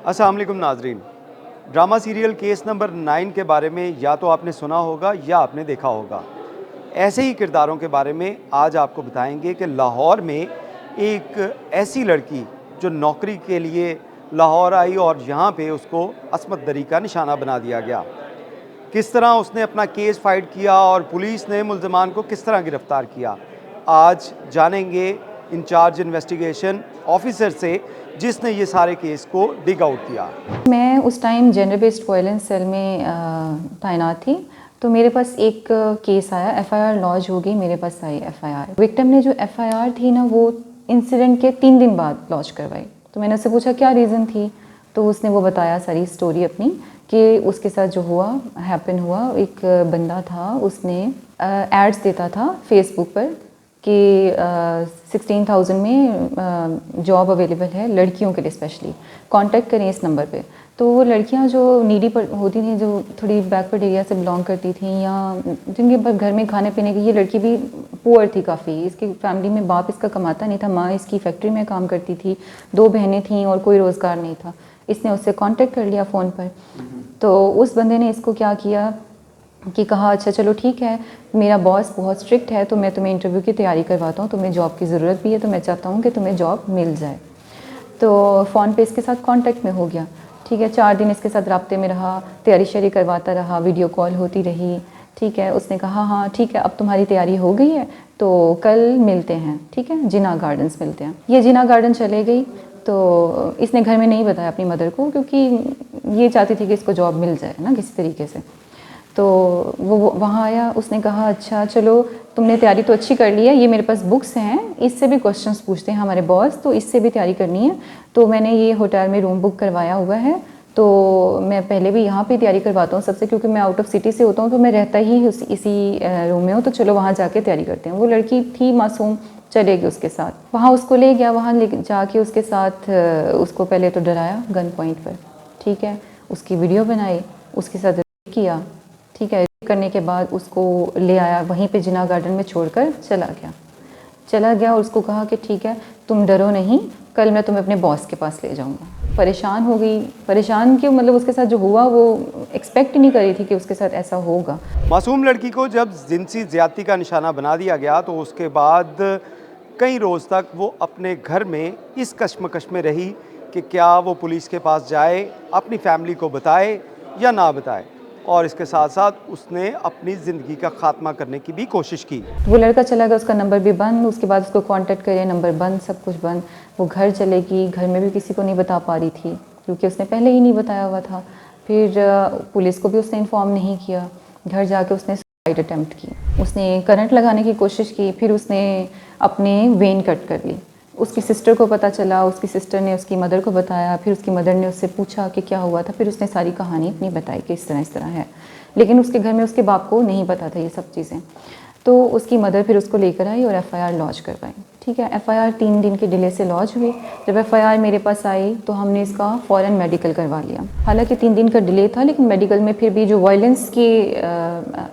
अस्सलाम वालेकुम नाजरीन। ड्रामा सीरियल केस नंबर 9 के बारे में या तो आपने सुना होगा या आपने देखा होगा। ऐसे ही किरदारों के बारे में आज आपको बताएंगे कि लाहौर में एक ऐसी लड़की जो नौकरी के लिए लाहौर आई और यहाँ पे उसको अस्मत दरी का निशाना बना दिया गया। किस तरह उसने अपना केस फाइट किया और पुलिस ने मुल्ज़िमान को किस तरह गिरफ़्तार किया, आज जानेंगे इंचार्ज इन्वेस्टिगेशन ऑफिसर से जिसने ये सारे केस को डिग आउट किया। मैं उस time gender based violence cell में तैनात थी, तो मेरे पास एक केस आया, एफआईआर लॉन्च हो गई, मेरे पास आई एफआईआर। विक्टिम ने जो एफआईआर थी ना, वो इंसिडेंट के 3 दिन बाद लॉन्च करवाई। तो मैंने उससे पूछा क्या रीज़न थी, तो उसने वो बताया सारी स्टोरी अपनी कि उसके साथ जो हैपन हुआ। एक बंदा था, उसने एड्स देता था फेसबुक पर कि 16,000 में जॉब अवेलेबल है लड़कियों के लिए, स्पेशली कांटेक्ट करें इस नंबर पे। तो वो लड़कियां जो नीडी पर होती थी, जो थोड़ी बैकवर्ड एरिया से बिलोंग करती थी या जिनके घर में खाने पीने की, ये लड़की भी पुअर थी काफ़ी। इसकी फैमिली में बाप इसका कमाता नहीं था, माँ इसकी फैक्ट्री में काम करती थी, 2 बहनें थीं और कोई रोज़गार नहीं था। इसने उससे कांटेक्ट कर लिया फ़ोन पर। तो उस बंदे ने इसको क्या किया कि कहा अच्छा चलो ठीक है, मेरा बॉस बहुत स्ट्रिक्ट है, तो मैं तुम्हें इंटरव्यू की तैयारी करवाता हूँ, तुम्हें जॉब की ज़रूरत भी है, तो मैं चाहता हूँ कि तुम्हें जॉब मिल जाए। तो फ़ोन पे इसके साथ कांटेक्ट में हो गया। ठीक है, 4 दिन इसके साथ राब्ते में रहा, तैयारी शैयारी करवाता रहा, वीडियो कॉल होती रही। ठीक है, उसने कहा हाँ ठीक है, अब तुम्हारी तैयारी हो गई है तो कल मिलते हैं, ठीक है, जिना गार्डन्स मिलते हैं। ये जिना गार्डन चले गई। तो इसने घर में नहीं बताया अपनी मदर को, क्योंकि ये चाहती थी कि इसको जॉब मिल जाए ना किसी तरीके से। तो वो वहाँ आया, उसने कहा अच्छा चलो तुमने तैयारी तो अच्छी कर ली है, ये मेरे पास बुक्स हैं, इससे भी क्वेश्चंस पूछते हैं हमारे बॉस, तो इससे भी तैयारी करनी है। तो मैंने ये होटल में रूम बुक करवाया हुआ है, तो मैं पहले भी यहाँ पे तैयारी करवाता हूँ सबसे, क्योंकि मैं आउट ऑफ सिटी से होता हूँ, तो मैं रहता ही इसी रूम में हूँ, तो चलो वहाँ जाके तैयारी करते हैं। वो लड़की थी मासूम, चलेगी उसके साथ। वहाँ उसको ले गया, वहाँ ले जाके उसके साथ उसको पहले तो डराया गन पॉइंट पर, ठीक है, उसकी वीडियो बनाई, उसके साथ किया, ठीक है। करने के बाद उसको ले आया, वहीं पे जिना गार्डन में छोड़कर चला गया और उसको कहा कि ठीक है तुम डरो नहीं, कल मैं तुम्हें अपने बॉस के पास ले जाऊंगा। परेशान हो गई, परेशान क्यों, मतलब उसके साथ जो हुआ वो एक्सपेक्ट नहीं करी थी कि उसके साथ ऐसा होगा। मासूम लड़की को जब जिनसी ज्यादती का निशाना बना दिया गया तो उसके बाद कई रोज़ तक वो अपने घर में इस कश्मकश में रही कि क्या वो पुलिस के पास जाए, अपनी फैमिली को बताए या ना बताए, और इसके साथ साथ उसने अपनी ज़िंदगी का ख़ात्मा करने की भी कोशिश की। वो लड़का चला गया, उसका नंबर भी बंद, उसके बाद उसको कांटेक्ट करे, नंबर बंद, सब कुछ बंद। वो घर चलेगी, घर में भी किसी को नहीं बता पा रही थी, क्योंकि उसने पहले ही नहीं बताया हुआ था। फिर पुलिस को भी उसने इन्फॉर्म नहीं किया। घर जाके उसने सुसाइड अटेम्प्ट की, उसने करंट लगाने की कोशिश की, फिर उसने अपने वेन कट कर ली। उसकी सिस्टर को पता चला, उसकी सिस्टर ने उसकी मदर को बताया, फिर उसकी मदर ने उससे पूछा कि क्या हुआ था, फिर उसने सारी कहानी अपनी बताई कि इस तरह है। लेकिन उसके घर में उसके बाप को नहीं पता था ये सब चीज़ें। तो उसकी मदर फिर उसको लेकर आई और एफआईआर लॉन्च करवाई। ठीक है, एफआईआर 3 दिन के डिले से लॉन्च हुई। जब एफआईआर मेरे पास आई तो हमने इसका फ़ौरन मेडिकल करवा लिया। हालांकि 3 दिन का डिले था, लेकिन मेडिकल में फिर भी जो वायलेंस के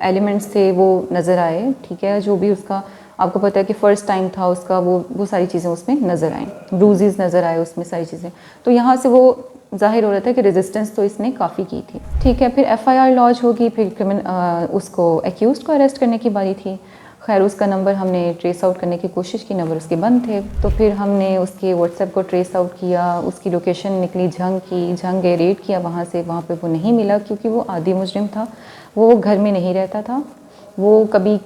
एलिमेंट्स थे वो नज़र आए। ठीक है, जो भी उसका, आपको पता है कि फ़र्स्ट टाइम था उसका, वो सारी चीज़ें उसमें नज़र आएँ, ब्रूजेस नज़र आए उसमें, सारी चीज़ें। तो यहाँ से वो ज़ाहिर हो रहा था कि रेजिस्टेंस तो इसने काफ़ी की थी। ठीक है, फिर एफआईआर लॉन्च होगी, फिर उसको एक्यूज़ को अरेस्ट करने की बारी थी। खैर उसका नंबर हमने ट्रेस आउट करने की कोशिश की, नंबर उसके बंद थे। तो फिर हमने उसके व्हाट्सएप को ट्रेस आउट किया, उसकी लोकेशन निकली, झंग गए, रेड किया वहाँ से, वहाँ पे वो नहीं मिला, क्योंकि वो आदी मुजरिम था, वो घर में नहीं रहता था। वो कभी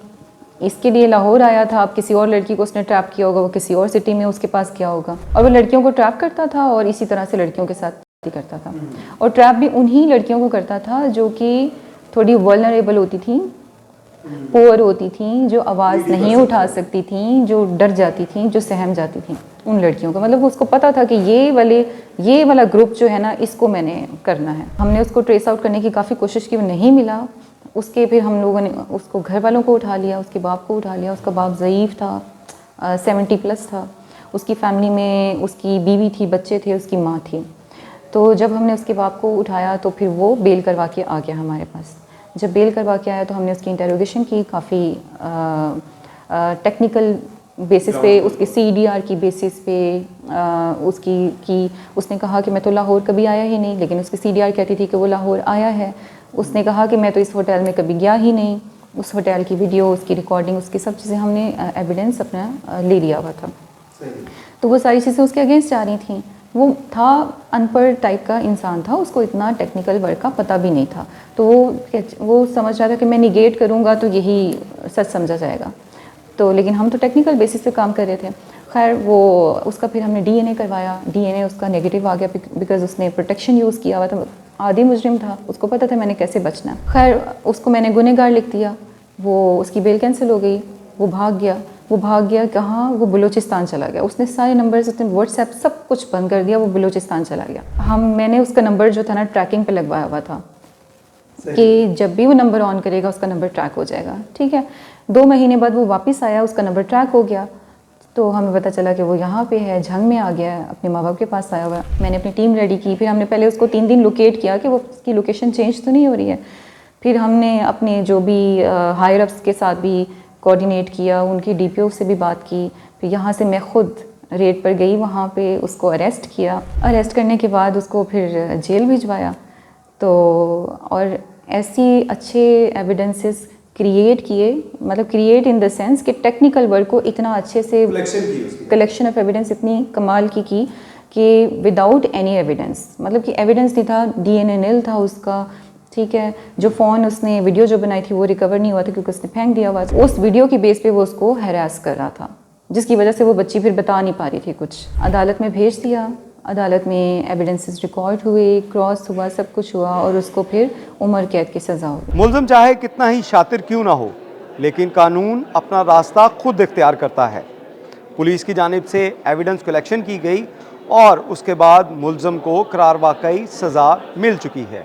इसके लिए लाहौर आया था, अब किसी और लड़की को उसने ट्रैप किया होगा, वो किसी और सिटी में उसके पास गया होगा, और वो लड़कियों को ट्रैप करता था और इसी तरह से लड़कियों के साथ करता था। और ट्रैप भी उन्हीं लड़कियों को करता था जो कि थोड़ी वल्नरेबल होती थी, पुअर होती थी, जो आवाज़ नहीं उठा सकती थी, जो डर जाती थी, जो सहम जाती थी, उन लड़कियों को। मतलब उसको पता था कि ये वाला ग्रुप जो है ना, इसको मैंने करना है। हमने उसको ट्रेस आउट करने की काफ़ी कोशिश की, वो नहीं मिला। उसके फिर हम लोगों ने उसको घर वालों को उठा लिया, उसके बाप को उठा लिया। उसका बाप ज़ईफ़ था, 70+ था। उसकी फैमिली में उसकी बीवी थी, बच्चे थे, उसकी माँ थी। तो जब हमने उसके बाप को उठाया तो फिर वो बेल करवा के आ गया हमारे पास। जब बेल करवा के आया तो हमने उसकी इंटरोगेशन की, काफ़ी टेक्निकल बेसिस पे, उसके CDR की बेसिस पे उसने कहा कि मैं तो लाहौर कभी आया ही नहीं, लेकिन उसकी CDR कहती थी कि वो लाहौर आया है। उसने कहा कि मैं तो इस होटल में कभी गया ही नहीं। उस होटल की वीडियो, उसकी रिकॉर्डिंग, उसकी सब चीज़ें हमने एविडेंस अपना ले लिया हुआ था। तो वो सारी चीज़ें उसके अगेंस्ट जा रही थी। वो था अनपढ़ टाइप का इंसान था, उसको इतना टेक्निकल वर्क का पता भी नहीं था। तो वो समझ रहा था कि मैं निगेट करूँगा तो यही सच समझा जाएगा। तो लेकिन हम तो टेक्निकल बेसिस पे काम कर रहे थे। खैर वो उसका फिर हमने DNA करवाया। DNA उसका नेगेटिव आ गया बिकॉज उसने प्रोटेक्शन यूज़ किया हुआ था। आदी मुजरिम था, उसको पता था मैंने कैसे बचना है। खैर उसको मैंने गुनहगार लिख दिया। वो उसकी बेल कैंसिल हो गई। वो भाग गया कहाँ? वो बलूचिस्तान चला गया। उसने सारे नंबर्स, उसने व्हाट्सएप सब कुछ बंद कर दिया। वो बलूचिस्तान चला गया। मैंने उसका नंबर जो था ना ट्रैकिंग पे लगवाया हुआ था कि जब भी वो नंबर ऑन करेगा उसका नंबर ट्रैक हो जाएगा। ठीक है। 2 महीने बाद वो वापस आया, उसका नंबर ट्रैक हो गया। तो हमें पता चला कि वो यहाँ पे है, झंग में आ गया है, अपने माँ बाप के पास आया हुआ है। मैंने अपनी टीम रेडी की। फिर हमने पहले उसको 3 दिन लोकेट किया कि वो उसकी लोकेशन चेंज तो नहीं हो रही है। फिर हमने अपने जो भी हायर अप्स के साथ भी कोऑर्डिनेट किया, उनकी DPO से भी बात की। फिर यहाँ से मैं खुद रेड पर गई, वहाँ पे उसको अरेस्ट किया। अरेस्ट करने के बाद उसको फिर जेल भिजवाया। तो और ऐसी अच्छे एविडेंसेस क्रिएट किए, मतलब क्रिएट इन द सेंस कि टेक्निकल वर्क को इतना अच्छे से कलेक्शन ऑफ एविडेंस इतनी कमाल की कि विदाउट एनी एविडेंस, मतलब कि एविडेंस नहीं था, DNA नील था उसका। ठीक है। जो फ़ोन उसने वीडियो जो बनाई थी वो रिकवर नहीं हुआ था क्योंकि उसने फेंक दिया हुआ था। उस वीडियो की बेस पे वो उसको हैरास कर रहा था, जिसकी वजह से वो बच्ची फिर बता नहीं पा रही थी कुछ। अदालत में भेज दिया। अदालत में एविडेंसेस रिकॉर्ड हुए, क्रॉस हुआ, सब कुछ हुआ और उसको फिर उम्र कैद की सज़ा हुई। मुल्ज़िम चाहे कितना ही शातिर क्यों ना हो, लेकिन कानून अपना रास्ता खुद इख्तियार करता है। पुलिस की जानिब से एविडेंस कलेक्शन की गई और उसके बाद मुल्ज़िम को करार वाकई सज़ा मिल चुकी है।